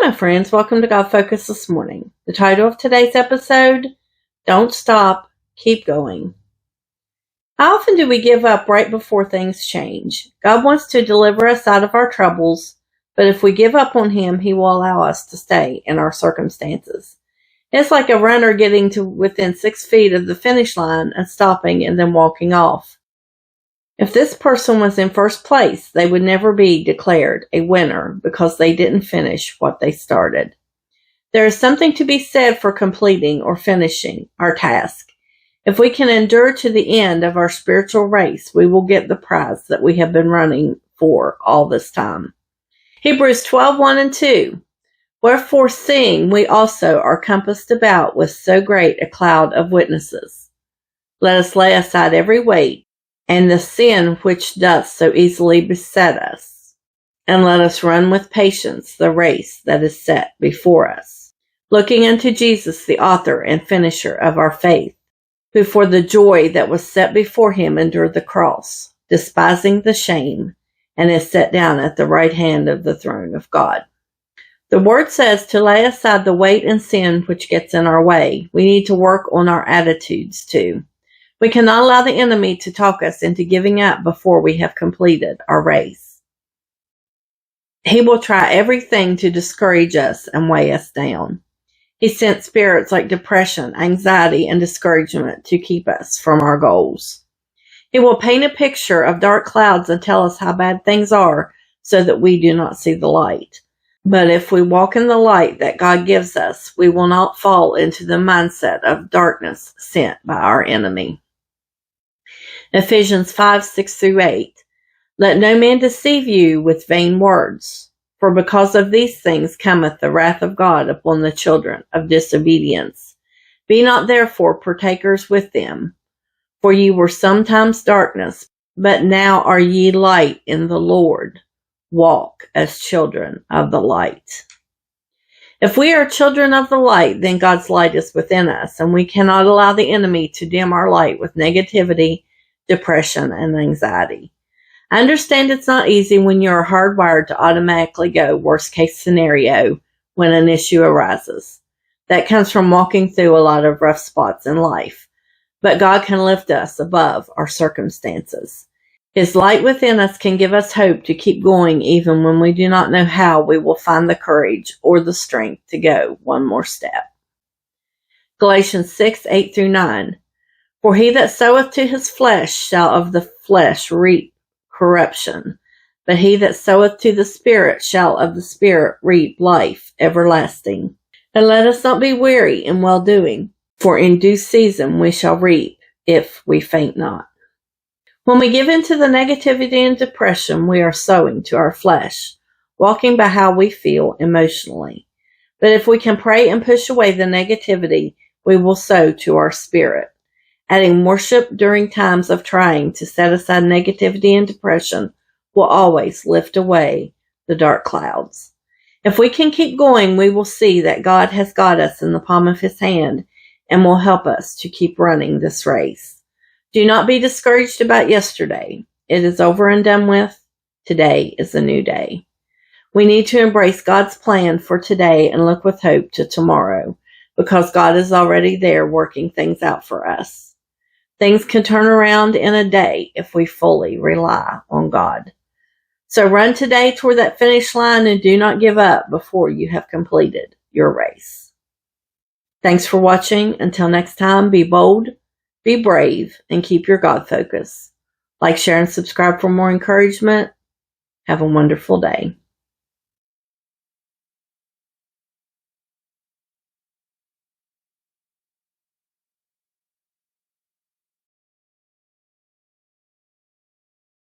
my friends. Welcome to God Focus this morning. The title of today's episode, Don't Stop, Keep Going. How often do we give up right before things change? God wants to deliver us out of our troubles, but if we give up on Him, He will allow us to stay in our circumstances. It's like a runner getting to within 6 feet of the finish line and stopping and then walking off. If this person was in first place, they would never be declared a winner because they didn't finish what they started. There is something to be said for completing or finishing our task. If we can endure to the end of our spiritual race, we will get the prize that we have been running for all this time. Hebrews 12:1-2. Wherefore, seeing we also are compassed about with so great a cloud of witnesses, let us lay aside every weight, and the sin which doth so easily beset us, and let us run with patience the race that is set before us, looking unto Jesus, the author and finisher of our faith, who for the joy that was set before him endured the cross, despising the shame, and is set down at the right hand of the throne of God. The word says to lay aside the weight and sin which gets in our way. We need to work on our attitudes too. We cannot allow the enemy to talk us into giving up before we have completed our race. He will try everything to discourage us and weigh us down. He sent spirits like depression, anxiety, and discouragement to keep us from our goals. He will paint a picture of dark clouds and tell us how bad things are so that we do not see the light. But if we walk in the light that God gives us, we will not fall into the mindset of darkness sent by our enemy. Ephesians 5:6-8. Let no man deceive you with vain words, for because of these things cometh the wrath of God upon the children of disobedience. Be not therefore partakers with them, for ye were sometimes darkness, but now are ye light in the Lord. Walk as children of the light. If we are children of the light, then God's light is within us, and we cannot allow the enemy to dim our light with negativity, depression, and anxiety. I understand it's not easy when you're hardwired to automatically go worst case scenario when an issue arises. That comes from walking through a lot of rough spots in life. But God can lift us above our circumstances. His light within us can give us hope to keep going even when we do not know how we will find the courage or the strength to go one more step. Galatians 6:8-9. For he that soweth to his flesh shall of the flesh reap corruption, but he that soweth to the Spirit shall of the Spirit reap life everlasting. And let us not be weary in well-doing, for in due season we shall reap, if we faint not. When we give in to the negativity and depression, we are sowing to our flesh, walking by how we feel emotionally. But if we can pray and push away the negativity, we will sow to our spirit. Adding worship during times of trying to set aside negativity and depression will always lift away the dark clouds. If we can keep going, we will see that God has got us in the palm of His hand and will help us to keep running this race. Do not be discouraged about yesterday. It is over and done with. Today is a new day. We need to embrace God's plan for today and look with hope to tomorrow, because God is already there working things out for us. Things can turn around in a day if we fully rely on God. So run today toward that finish line and do not give up before you have completed your race. Thanks for watching. Until next time, be bold, be brave, and keep your God focus. Like, share, and subscribe for more encouragement. Have a wonderful day.